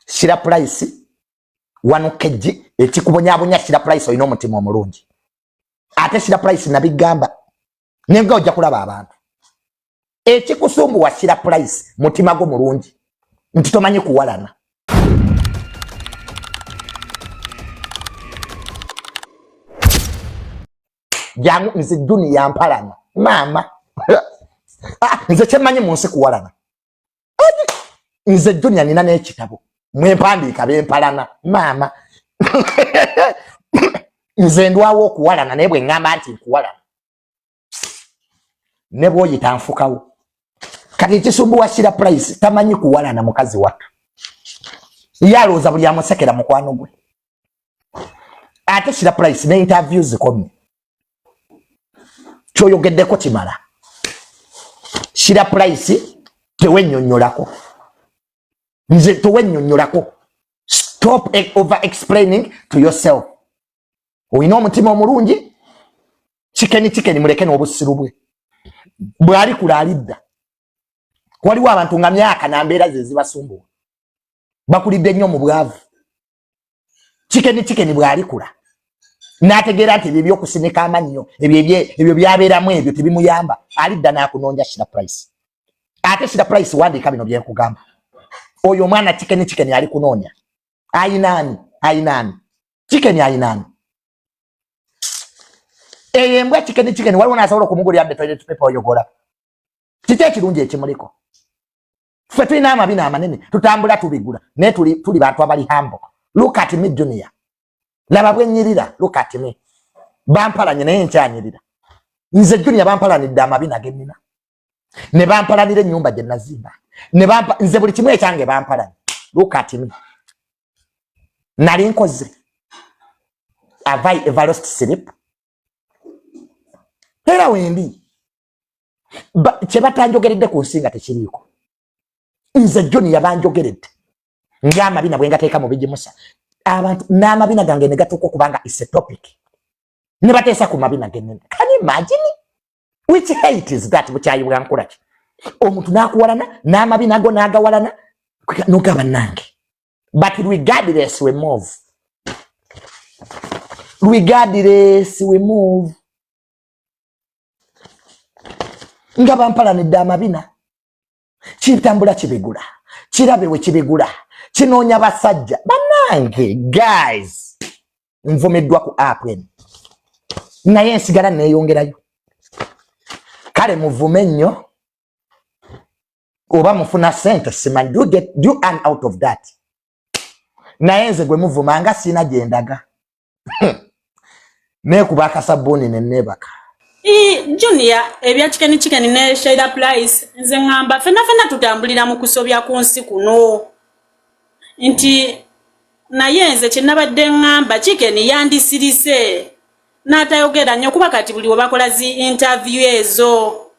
Shira Price wano keji ekikubonyabonya Shira Price oyino omutima omulungi ate Shira Price nabigamba nenga ojja kulaba abantu ekikusumbu wa Shira Price mutima go mulungi nti tomanyi kuwalana jangu nze dunia mpalana mama nze kyemanyi munsi kuwalana nze dunia nina n'ekitabo mwempandiika bempalana mama nze ndwawo okuwalana naye bwe ngamba nti nkuwalana ne bw'oyita nfukawo kati ekisumbuwa Shira Price tamanyi kuwalana mukazi wattu yalooza buli amusekera mukwano gwe ate Shira Price ne interview zikomye kyoyogeddeko kimala Shira Price tewennyonnyolako nze tewennyonnyolako stop over explaining to yourself oyina omutima omulungi chicken muleke n'obusiru bwe bwali kulalidda waliwo abantu nga myaka na mbeera ze zibasumbuwa bakulidde nnyo mu bwavu chicken bwali kula n'ategeera nti ebyo by'okusinika amannyo ebyo byabeeramu ebyo tebimuyamba alidda n'akunoonya Shira Price ate Shira Price wandiika bino bye nkugamba oyo omwana chicken ali kunoonya ayinaani chicken ayinaani embwa chicken waliwo n'asobola okumugulira the toilet paper oyogola kiki ekirungi ekimuliko ffe tulina amabi amanene tutambula tubigula naye tuli bantu abali humble. Look at me Junior laba bwe nnyirira look at me bampalanye naye nkyanyirira nze Junior bampalanidde amabi nagennina ne bampalanira ennyumba gye nazimba nze buli kimu ekyange bampalanye look at me nali nkoze have I ever lost sleep era wendi kye batanjogeredde ku nsinga tekiriiko nze Junior banjogeredde ng'amabina bwe ngateeka mu bigimusa abantu n'amabina gange ne gatuuka okubanga is a topic ne bateesa ku mabina gennene can you imagine which hate is that bukyayi bwankulaki omuntu n'akuwalana n'amabina go n'agawalana n'ogaba nange but regardless we move nga bampalanidde amabina kitambula kibigula kirabe we kibigula kinoonya basajja banange guys nvumiddwa ku app eno naye nsigala neeyongerayo kale muvume nnyo oba mufuna sente simanyi do earn out of that naye nze gwe muvuma nga siina gyendaga neekuba akasabbuuni nenneebaka Junior ebya chicken ne Shira Price nze ngamba fena tutambulira mu kusobya ku nsi kuno nti naye nze kye nabadde ngamba chicken yandisirise n'atayogera nnyo kuba kati buli webakola zi interview ezo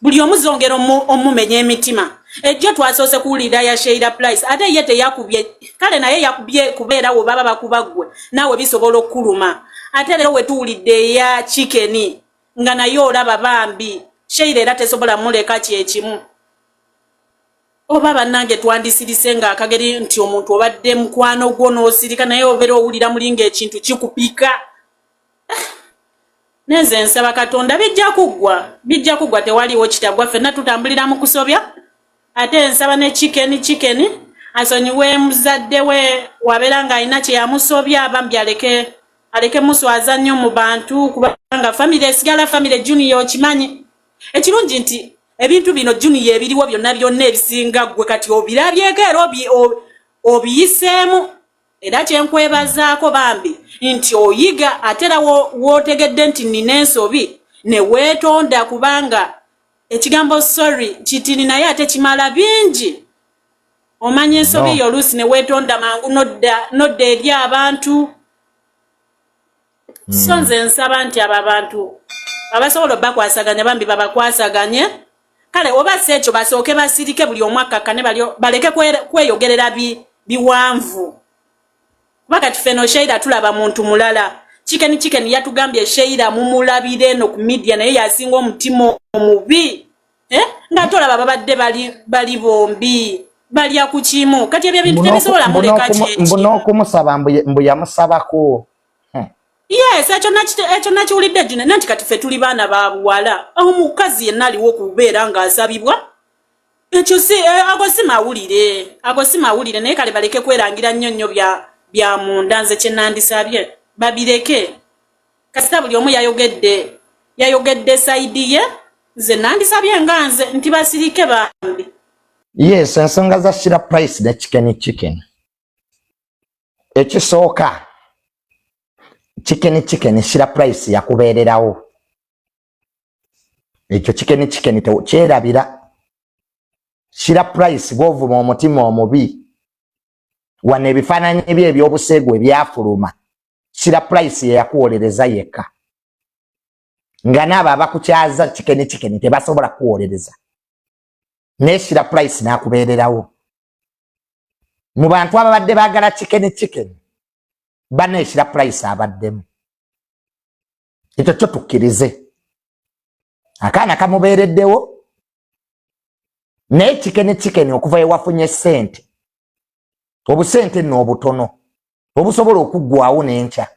buli omuzongero omumenya emitima ejjo twasoose kuwulira ya Shira Price ate ye teyakubye kale naye yakubye kubeera wo baba bakubagwe nawe bisobola okkuluma ate leero wetuwulidde ya chicken nga naye olaba bambi Shira era tesobola muleka kyekimu oba bannange twandisirise nga akageri nti omuntu obadde mukwano gwo n'osirika naye obeera owulira mulinga ekintu kikupika neze nsaba Katonda bijja kuggwa tewaliwo kitagwa ffenna tutambulira mu kusobya ate nsaba ne chicken asonyiwe muzadde we wabeera nga alina kye yamusobya abambi aleke muswaza nnyo mu bantu kubanga family esigala family Junior okimanyi ekirungi nti ebintu bino Junior ebiriwo byonna ebisinga gwe kati obirabyeko era obiyiseemu era kyenkwebazaako bambi nti oyiga ate era wootegedde nti nina ensobi ne weetonda kubanga ekigambo sorry kitini naye ate kimala bingi omanye ensobi yo oluusi ne weetonda mangu nodda eri abantu so nze nsaba nti abo abantu abasobola obakwasaganya bambi babakwasaganye kale oba si ekyo basooke basirike buli omu akakkane baleke kweyogerera biwanvu kuba kati ffeno Shira tulaba muntu mulala chicken yatugambye Shira mumulabire eno ku media naye yasinga omutima omubi nga tolaba babadde bali bombi balya ku kimu kati ebyo bintu tebisobola muleka kyeki mbuno kumusaba mbu yamusabako yes ekyo nakiwulidde gino nanti kati ffe tuli baana ba buwala omukazi yenna aliwo okubeera ng'asabibwa ekyo ago si mawulire naye kale baleke kwerangira nnyo bya munda nze kye nandisabye babireke kasita buli omu yayogedde sayidi ye nze nandisabye nga nze nti basirike bambi yes ensonga za Shira Price ne chicken ekisooka chicken Shira Price yakubeererawo ekyo chicken kyerabira Shira Price bw'ovuma omutima omubi wane ebifaananyi bye eby'obuseegu ebyafuluma Shira Price ye yakuwolereza yekka nga n'abo abakukyaza chicken tebasobola kuwolereza ne Shira Price n'akubeererawo mu bantu ababadde baagala chicken banne Shira Price abaddemu ekyo kyo tukkirize akaana kamubeereddewo naye chicken okuva ewafunye ssente obusente nno obutono obusobola okuggwawo n'enkya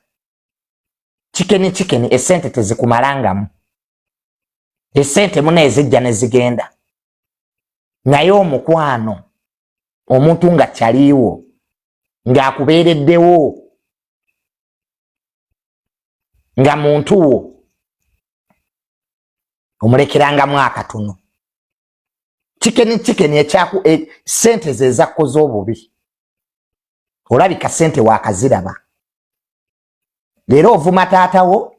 chicken essente tezikumalangamu essente muna ezijja ne zigenda naye omukwano omuntu nga kyaliiwo ng'akubeereddewo nga muntu wo omulekerangamu akatono chicken ekyaku ssente ze zakkoze obubi olabika ssente waakaziraba leero ovuma taatawo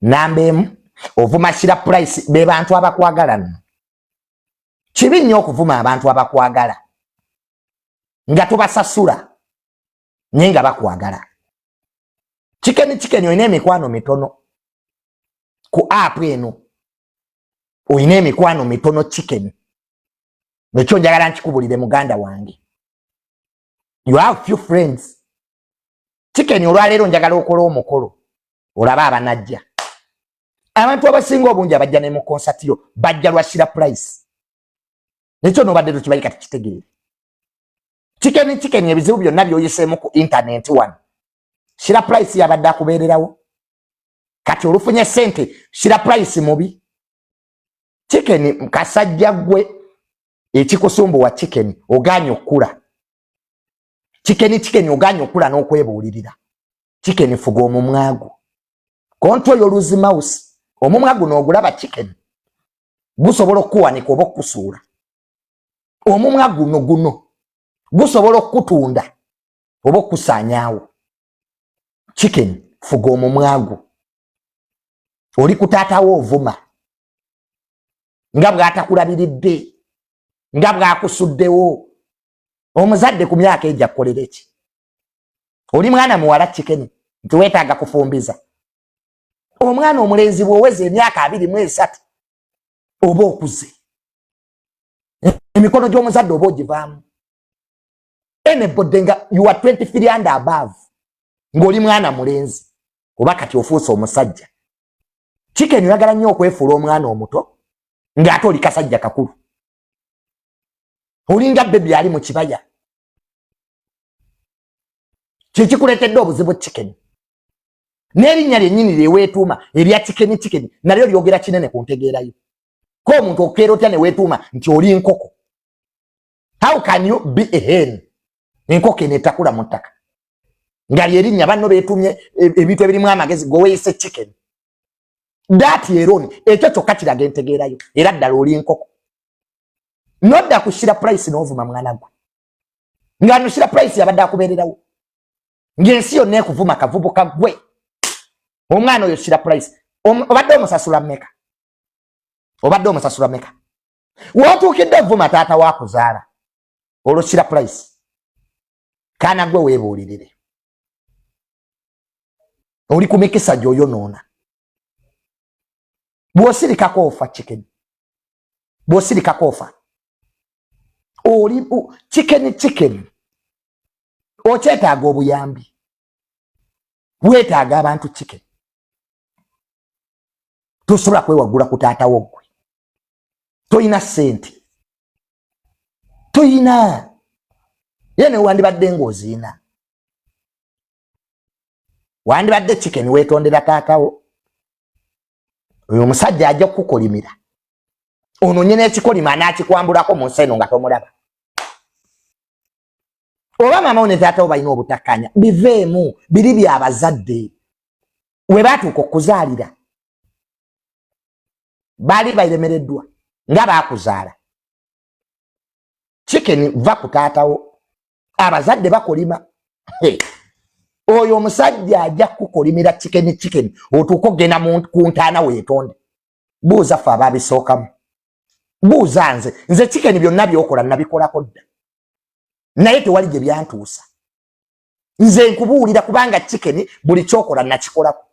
namba emu ovuma Shira Price be bantu abakwagala nno kibi nnyo okuvuma abantu abakwagala nga tubasasula naye nga bakwagala chicken olina emikwano mitono ku app eno olina emikwano mitono chicken nekyo njagala nkikubulire muganda wange you have few friends chicken olwaleero njagala okola omukolo olaba abanajja abantu abasinga obungi abajja ne mu konsatiro bajja lwa Shira Price nekyo nobadde tukibayi kati kitegeere chicken ebizibu byonna byoyiseemu ku internet wano Shira Price yabadde akubeererawo kati olufunye ssente Shira Price mubi chicken kasajja gwe ekikusumbuwa chicken oganya okula chicken oganya okula n'okwebuulirira chicken fuga omumwagu control your lose mouse omumwagu n'ogulaba chicken gusobola okuwanika oba okukusuula omumwagu guno gusobola okutunda oba okusaanyaawo chicken fuga omumwagu oli kutaatawo ovuma nga bw'atakulabiridde nga bw'akusuddewo omuzadde ku myaka ejja kukolera eki oli mwana muwala chicken nti weetaaga kufumbiza omwana omulenzi bw'oweza emyaka 23 oba okuze emikono gy'omuzadde oba ogivaamu enebodde nga you are 23 and above ng'oli mwana mulenzi oba kati ofuuse omusajja chicken oyagala nnyo okwefuula omwana omuto ng'ate oli kasajja kakulu olinga bebi ali mu kibaya kikuleetedde obuzibu chicken n'erinnya lyennyini lyeweetuuma erya chicken nalyo lyogera kinene ku ntegeerayo ko omuntu okukeera otya ne weetuuma nti oli nkoko how can you be a hen enkoko eneetakula mu ttaka nga lyerinnya banno beetuumye ebintu ebirimu amagezi goweeyise chicken that yeroni ekyo kyokka kiraga entegeerayo era ddala oli nkoko nodda ku Shira Price n'ovuma mwana gwe nga no Shira Price yabadde akubeererawo ng'ensi yonna ekuvuma kavubuka gwe omwana oyo Shira Price obadde omusasula mmeka wootuukidde ovuma taata waakuzaala olwo Shira Price kaana gwe weebuulirire oli ku mikisa gy'oyonoona bw'osirikako ofa chicken bw'osirikako ofa oli chicken okyetaaga obuyambi weetaaga abantu chicken tosobola kwewagula ku taatawo gwe toyina ssente toyina Yene wandibadde ng'oziina. Wandibadde chicken weetondera taatawo. Oyo omusajja ajja kukukolimira. Ono nyene ekikolima anaakikwambulako mu nsi eno nga tomulaba. Oba mama one taatawo balina obutakkanya biveemu biri byabazadde. We baatuuka okuzaalira baali bayiremereddwa nga baakuzaala. Chicken va ku taatawo. Abazadde bakolima. Oyo omusajja ajja kukolimira chicken otuuka ogenda ku ntaana weetonde. Buuza ffe abaabisookamu. Buuza nze chicken byonna byokola nabikolako dda. Naye tewali gye byantuusa. Nze nkubuulira kubanga chicken buli kyokola nakikolako.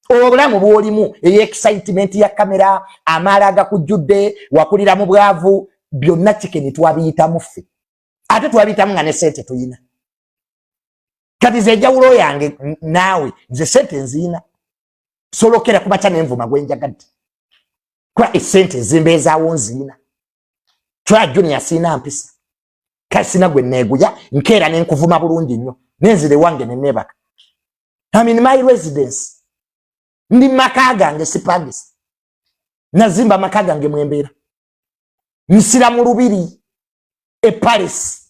Obulamu bw'olimu excitement ya kamera amaala agakujjudde wakulira mu bwavu byonna chicken twabiyitamu ffe. Ate twabiyitamu nga ne sente tuyina. Kati ze jawulo yange naawe nze sente nziina. Solokera kubacha n'envuma gwe njagadde. Kwa esente zimbeezaawo nziina. Twa Junior sina mpisa. Kasina gwe neeguya nkeera n'enkuvuma bulungi nnyo. Nenzire wange ne nebaka. I'm in my residence. Ndi maka gange sipangisa. Nazimba maka gange mwembeera. Nsira mu lubiri. Paris.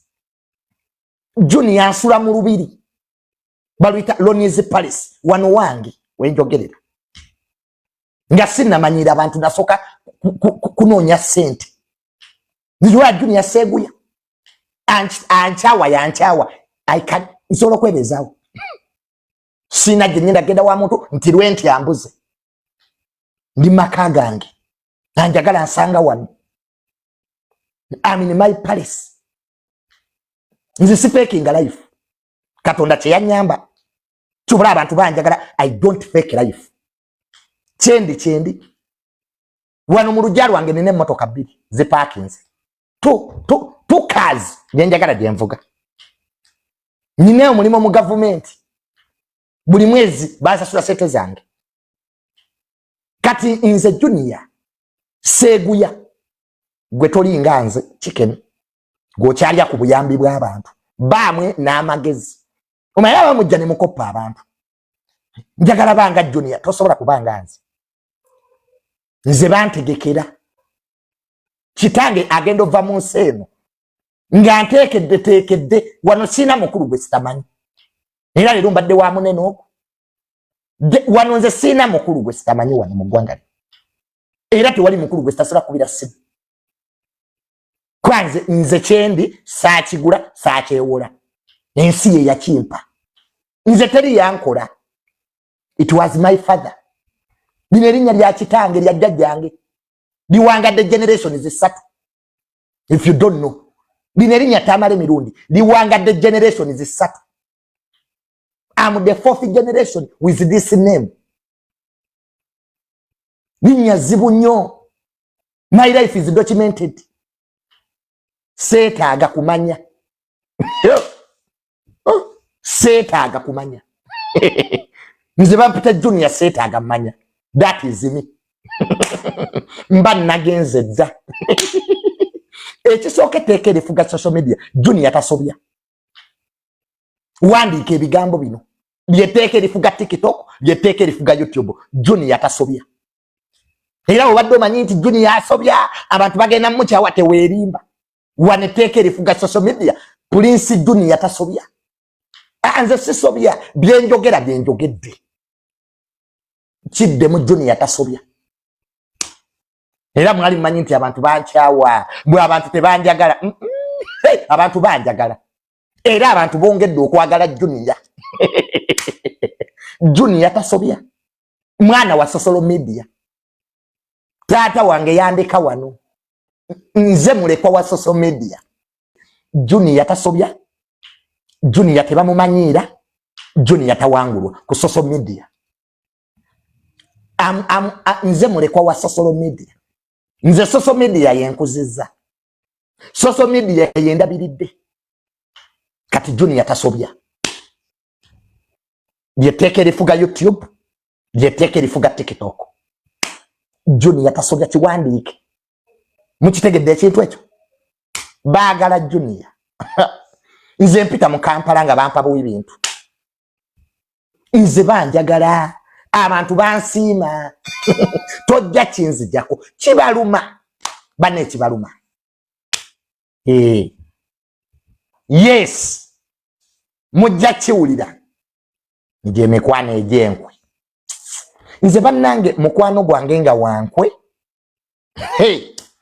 Junior nsula mu lubiri. Balwita Lonize Paris. Wano wange wenjogerera. Nga sinnamanyira abantu nasoka kunoonya sente. Nziwa Junior seguya. Anchawa. Nsobola okwebezaawo. Sina gye genda wa muntu nti lwenti ambuze. Ndi maka gange. Anjagala nsanga wano. I'm in my palace. Nze si faking life. Katonda kye yanyamba. Kyobula abantu banjagala I don't fake life. Kyendi. Wano mu lujja lwange nina emmotoka 2 zipakinze. Two cars nyenjagala gye nvuga. Nina omulimu mu government. Buli mwezi basasula sente zange. Kati nze Junior seguya gwe tolinga nze chicken gokyalya ku buyambi bw'abantu baamwe n'amagezi. Omayala bamujja ne mukopa abantu. Njagala banga Junior tosobola kubanga nze. Nze bantegekera. Kitange agenda ova mu nsi eno nga nteekedde wano sina mukulu gwe sitamanyi. Era leero mbadde wa munene okwo. Wano nze sina mukulu gwe sitamanyi wano mu ggwanga. Era tewali mukulu gwe sitasobola kubira simu. Kwanze nze kyendi saakigula saakyewola. Ensi ye yakimpa. Nze teri yankola. It was my father. Lino erinnya lya kitange lya jjajjange. Liwangadde generations 3. If you don't know. Lino erinnya Tamale Mirundi. Liwangadde generations 3. I'm the 4th generation with this name. Linnya zibu nnyo. My life is documented. Seetaaga kumanya. Seetaaga kumanya. Nze bampita Junior seetaaga manya. That is me. Mba nagenze dda. Ekisooka etteeka erifuga social media Junior tasobya. Wandiika ebigambo bino. Lyeteeka erifuga TikTok, lyeteeka erifuga YouTube. Junior tasobya. Era obadde omanyi nti Junior asobya abantu bagenda mukyawa teweerimba. Waneteeka erifuga social media Prince Junior tasobya. Nze sisobya byenjogera byenjogedde. Kidde mu Junior tasobya. Era mwali mmanyi nti abantu bankyawa, bwe abantu tebanjagala. Abantu banjagala. Era abantu bongedde okwagala Junior. Junior tasobya. Mwana wa social media. Taata wange yandeka wano. Nze mulekwa wa social media. Junior tasobya. Junior tebamumanyiira. Junior tawangulwa ku social media. Nze mulekwa wa social media. Nze social media yenkuzizza. Social media yendabiridde. Kati Junior tasobya. Lyeteeka erifuga YouTube. Lyeteeka erifuga TikTok. Junior tasobya kiwandiike. Mukitegedde ekintu ekyo. Baagala Junior. nze mpita mu Kampala nga bampa buwi bintu nze banjagala abantu bansiima tojja kinzijjako kibaluma bane kibaluma yes mujja kiwulira nje mikwano egy'enkwe nze bannange mukwano gwange nga wankwe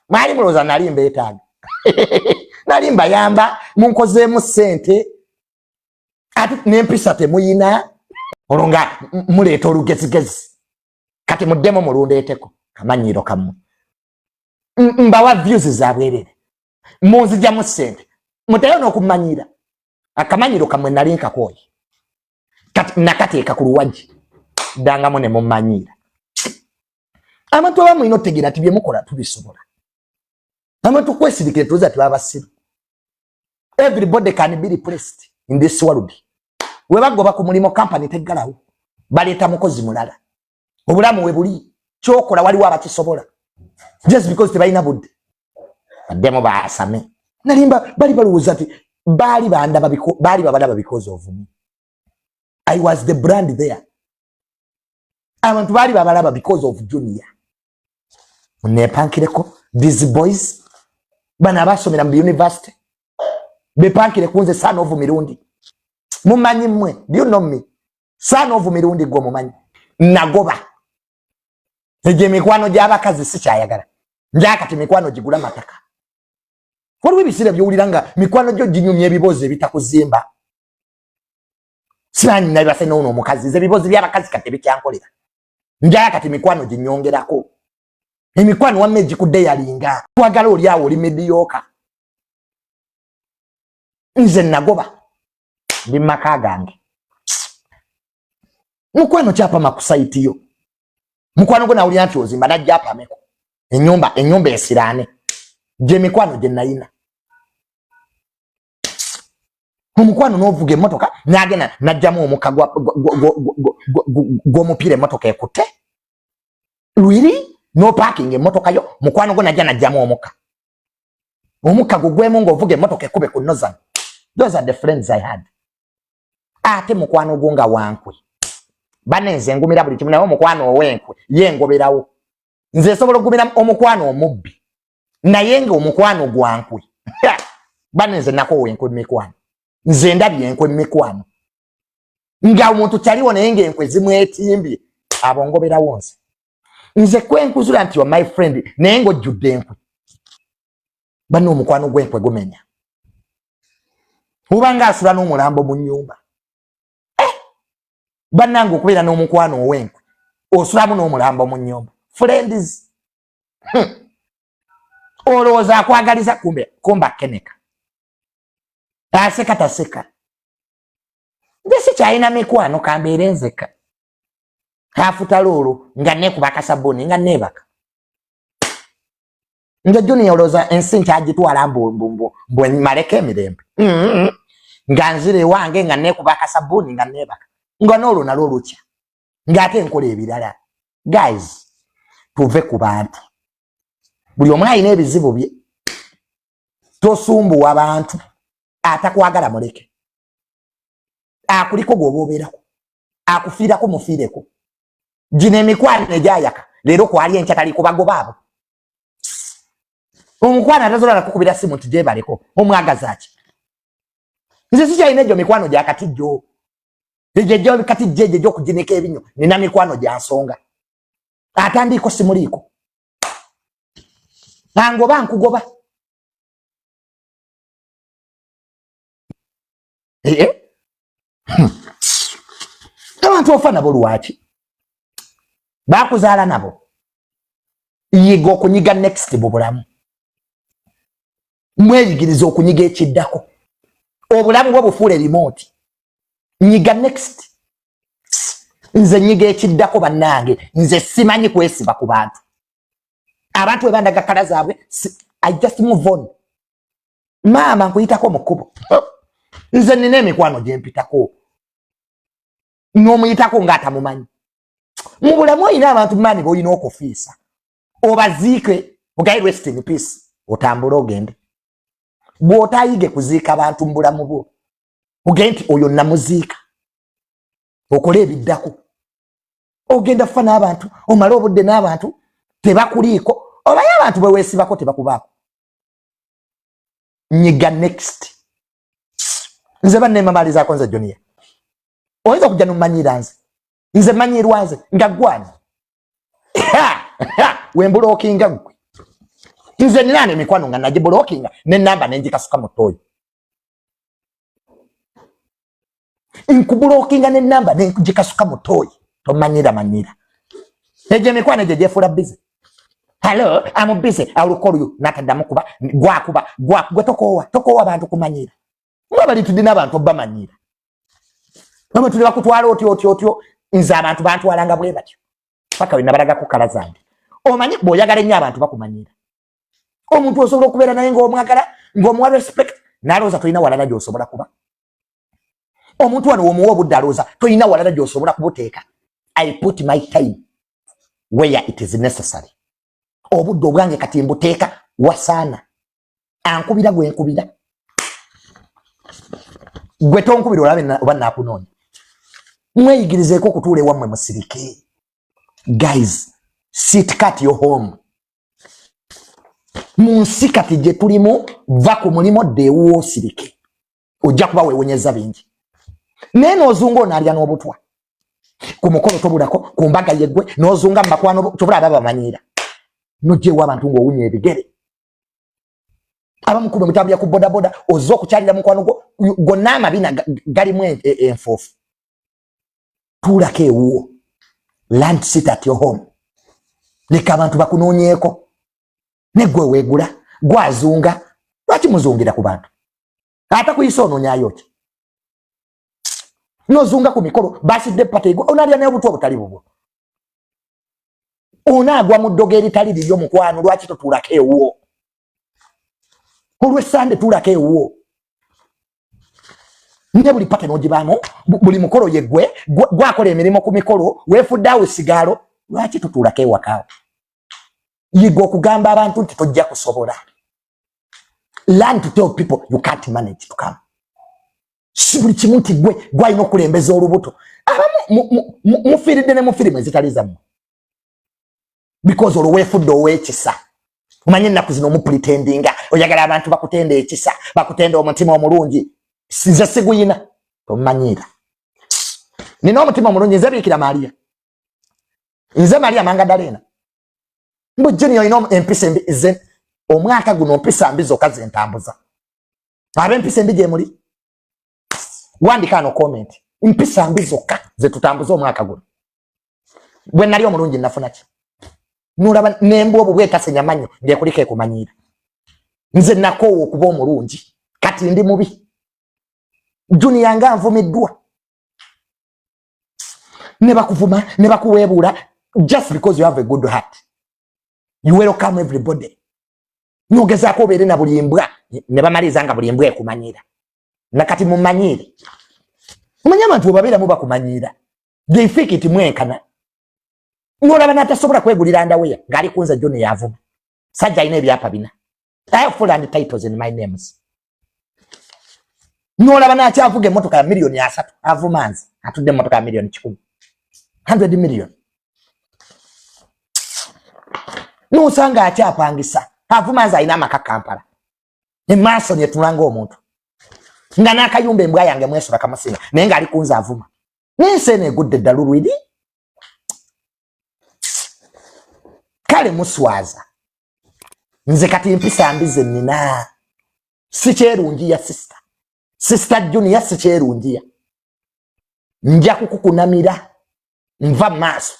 mwali mulowooza nali mbeetaaga nali mbayamba munkozeemu ssente ate n'empisa temuyina olwo nga muleeta olugezigezi kati muddemu mulundeeteko kamanyiro kammwe mbawa views za bwerere munzijjamu ssente muteyo n'okumanyira akamanyiro kammwe nali nkakooye kati nakateeka ku luwagi ddangamu ne mummanyiira abantu abamu ino otegeera ti bye mukola tubisobola abantu kwesirikire tuza tubabasiru everybody can be replaced in this world we bagoba ku mulimo company teggalawo baleeta mukozi mulala obulamu we buli kyokola waliwo abakisobola just because tebalina budde baddemu baasame nalimba bali balowooza ti baali babalaba because of me. I was the brand there. Abantu baali babalaba because of Junior. Nepankireko these boys bana basomera mu university bepankire kunze son of Mirundi. Mumanyi mmwe, do you know me? Son of Mirundi gwo mumanyi. Nagoba. Eje mikwano gy'abakazi sikyayagala. Njakati mikwano gigula mataka. Waliwo ebisira by'owuliranga mikwano gyo ginyumya ebibozi ebitakuzimba. Simanyi naye base n'ono omukazi ze ebibozi by'abakazi kati bikyankolera. Njakati mikwano ginyongerako. Emikwano wamme gikudde yalinga. Twagala oli awo oli mediyoka. Nze nagoba. Ndi maka gange. Mukwano kyapa makusaiti yo. Mukwano gona uli anti ozimba najja apameko. Ennyumba esirane. Je mikwano je nayina. Mukwano n'ovuga emmotoka n'agenda najjamu omuka gw'omupiira emmotoka ekutte. Lwiri no parking emmotoka yo mukwano gwo najjamu omuka. Omuka gugwemu ng'ovuga emmotoka ekube ku nozan. Those are the friends I had. Ate mukwano gwo nga wankwe. Banenze ngumira buli kimu naye mukwano owenkwe ye ngoberawo. Nze sobola okugumira omukwano omubbi. Naye nga omukwano gwankwe. Banenze nako owenkwe mikwano. Nze ndabye enkwe mikwano. Nga omuntu kyaliwo naye ng'enkwe zimwetimbye abo ngoberawo nze. Nze kwenkuzula nti wa my friend naye ng'ojjudde enkwe. Banno omukwano gw'enkwe gumenya. Ubanga asula n'omulambo mu nnyumba. Bannange okubeera n'omukwano owenkwe osulamu n'omulambo mu nnyumba. Friends. Olowooza akwagaliza kumba keneka. Aseka taseka. Nze sikyalina mikwano kambeere nzeka. Hafuta loolo nga neekuba akasabbuuni nga neebaka. Nze Junior olowooza ensi nkyagitwala mbwe maleko emirembe. Nga nzire wange nga neekuba akasabbuuni nga neebaka. Nga n'olwo nalwo lukya. Ng'ate nkola ebirala. Guys, tuve ku bantu. Buli omu alina ebizibu bye. Tosumbuwa abantu. Atakwagala muleke. Akuliko gw'oba obeerako. Akufiirako mufiireko. Gino emikwano egyayaka. Leero kwali enkya tali kubagoba abo. Omukwano atazola nakukubira simu nti gyebaleko. Omwagaza ki? Nze sikyalina egyo mikwano gya katijjo. Ejjo kati jeje jo kujinika ebinyo nina mikwano gya nsonga. Atandiko simuliko. Nangoba nkugoba. Abantu ofana bo lwaki. Bakuzaala nabo. Yiga okunyiga next mu bulamu. Mweyigiriza okunyiga ekiddako. Obulamu bwo bufuule remote. Nyiga next. Nze nyiga ekiddako bannange. Nze simanyi kwesiba ku bantu. Abantu ebandaga kala zaabwe. I just move on. Maama nkuyitako mu kkubo. Nze nina emikwano gye mpitako. N'omuyitako ng'atamumanyi. Mu bulamu olina abantu maani b'olina okufiisa. Obaziike. Ogaye rest in peace. Otambule ogende. Bw'otayige kuziika abantu mu bulamu bwo. ogenti oyo namuziika okole ebiddako ogenda fa n'abantu omala obudde n'abantu tebakuliiko obaye abantu bwe weesibako tebakubaako nyiga next nze banneemamalizaako nze Junior oyinza okujja n'omumanyira nze manyirwa nze nga gwani wembulookinga gwe nze ninaana emikwano nga nagibulookinga n'ennamba nenjikasuka mu ttooyi nkubulookinga n'ennamba nenjikasuka mu ttooyi tomanyira egyo emikwano egyo gyefuula bize hello I'm busy I'll call you nataddamu kuba gwe tokoowa abantu kumanyira nga bali tudde n'abantu obamanyira nomwe tuli bakutwala otyo nze abantu bantwalanga bwe batyo paka wena balagako kala zange omanyi bw'oyagala ennyo abantu bakumanyira omuntu osobola okubeera naye ng'omwagala ng'omuwa respect n'alowooza tolina walala gy'osobola kuba omuntu wano omuwa obudde alowooza tolina walala gy'osobola kubuteeka I put my time where it is necessary obudde obwange kati mbuteeka wasaana ankubira gwe nkubira gwe tonkubira olabe oba naakunoonya mweyigirizeeko okutuula ewammwe musirike guys sit cut your home mu nsi kati gye tulimu va ku mulimo ddeewuwo osirike ojja kuba weewonyeza bingi naye n'ozunga onaalya n'obutwa ku mukolo tobulako ku mbaga yeggwe n'ozunga mu bakwano tobula aba bamanyiira nogyeewo abantu ng'owunya ebigere abamukube mutambulira ku bodaboda ozza okukyalira mukwano gonna amabina galimu enfuufu tuulako ewuwo land sit at your home leka abantu bakunoonyeeko ne gwe weegula gwazunga lwaki muzungira ku bantu ate kuyisa onoonyayo ki nozunga ku mikolo basidde pate onaalya naye obutwa obutali bubwo onaagwa mu ddogo eritali liryo mukwano lwaki totuulako ewuwo olw'essande tuulako ewuwo ne buli pate n'ogibaamu buli mukolo yeggwe gwakola emirimu ku mikolo weefuddeawo sigaalo lwaki totuulako ewakaawo yiga okugamba abantu nti tojja kusobola learn to tell people you can't manage to come si buli kimu nti gwe gwalina okulembeza olubuto abamu mufiiridde ne mu firimu ezitali zammwe because olwo weefudde ow'ekisa omanye ennaku zino omupretendinga oyagala abantu bakutenda ekisa bakutenda omutima omulungi nze siguyina tomanyiira nina omutima omulungi nze biikira Maria nze Maria Mangadalena mbu Junior ino empisa embi ze omwaka guno mpisa mbi zokka ze ntambuza ab'empisa embi gye muli wandika no comment mpisa mbi zokka ze tutambuza omwaka guno bwe nali omulungi nafuna ki nulaba nembu obwo bwekasenya manyo ngekuliko ekumanyiira nze nakoowa okuba omulungi kati ndi mubi Junior nga nvumiddwa ne bakuvuma ne bakuweebuula just because you have a good heart you welcome everybody nogezaako obeere na buli mbwa ne bamaliza nga buli mbwa ekumanyiira nakati mumanyiire omanye abantu obabeeramu bakumanyiira they think it mwenkana nolaba natasobola kwegulira ndaweya ng'ali kunza Junior yavuma sajja alina ebyapa bina I have full and titles in my names nolaba nakyavuga emmotoka ya miliyoni 3 avuma nze atudde emmotoka ya miliyoni 10 100 million nosanga akyapangisa avuma nze alina amaka Kampala emaaso netulanga omuntu nga n'akayumba embwa yange mwesula kamusinga naye ng'ali kunza avuma n'enseeno egudde eddalu lwiri kale muswaza nze kati mpisa mbi ze nnina sikyerungiya sister Junior sikyerungiya nja kukukunamira nva maaso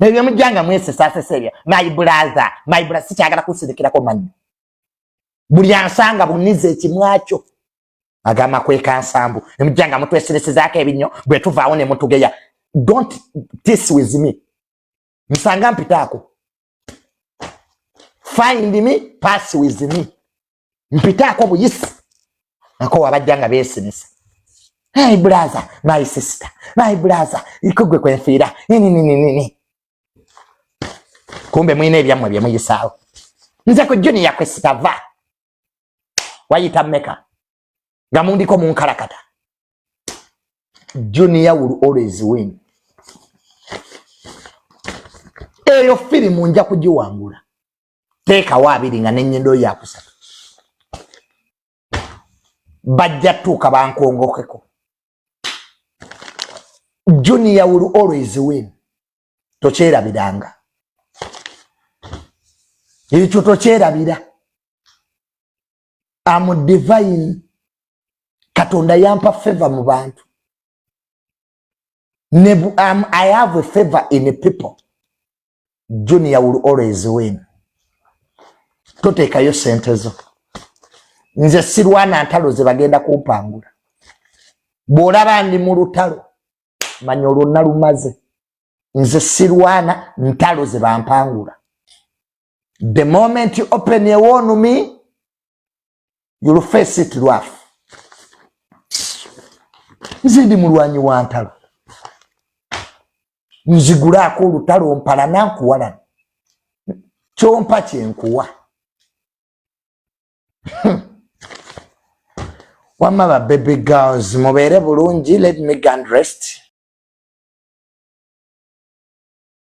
nebyo mujjanga mwesesasesebya my brother sikyagala kusirikirako manyi buli ansanga bunize ekimwakyo agamba kweka nsambu nemujjanga mutweseresezaako ebinyo bwe tuvaawo ne mutugeya don't tease with me nsanga mpitaako find me pass with me mpitaako buyisi ako wabajjanga beesinisa hey brother my sister my brother ikugwe kwenfiira nini kumbe mwine ebyammwe bye muyisaawo nze ku Junior yakwesitava wayita mmeka gamundiko munkalakata. Junior will always win. Eyo filimu nja kujiwangula. Teka wabiri nga nenyendo ya kusatu. Bajja tuka bankongokeko. Junior will always win. Tochera bidanga. Icho tochera bida. I'm divine. Katonda yampa favor mu bantu. I have a favor in the people. Junior will always win. Toteka yo sentezo. Nze sirwana ntalo ze bagenda kumpangula. Bolaba ndi mu lutalo. Manyolo nalumaze. Nze sirwana ntalo ze bampangula. The moment you open your one to me, you'll face it rough. Nze ndi mulwanyi wa ntalo. Nzigula ko lutalo mpala nankuwala. Chompa chenkuwa. Wama ba baby girls mubere bulungi, let me go and rest.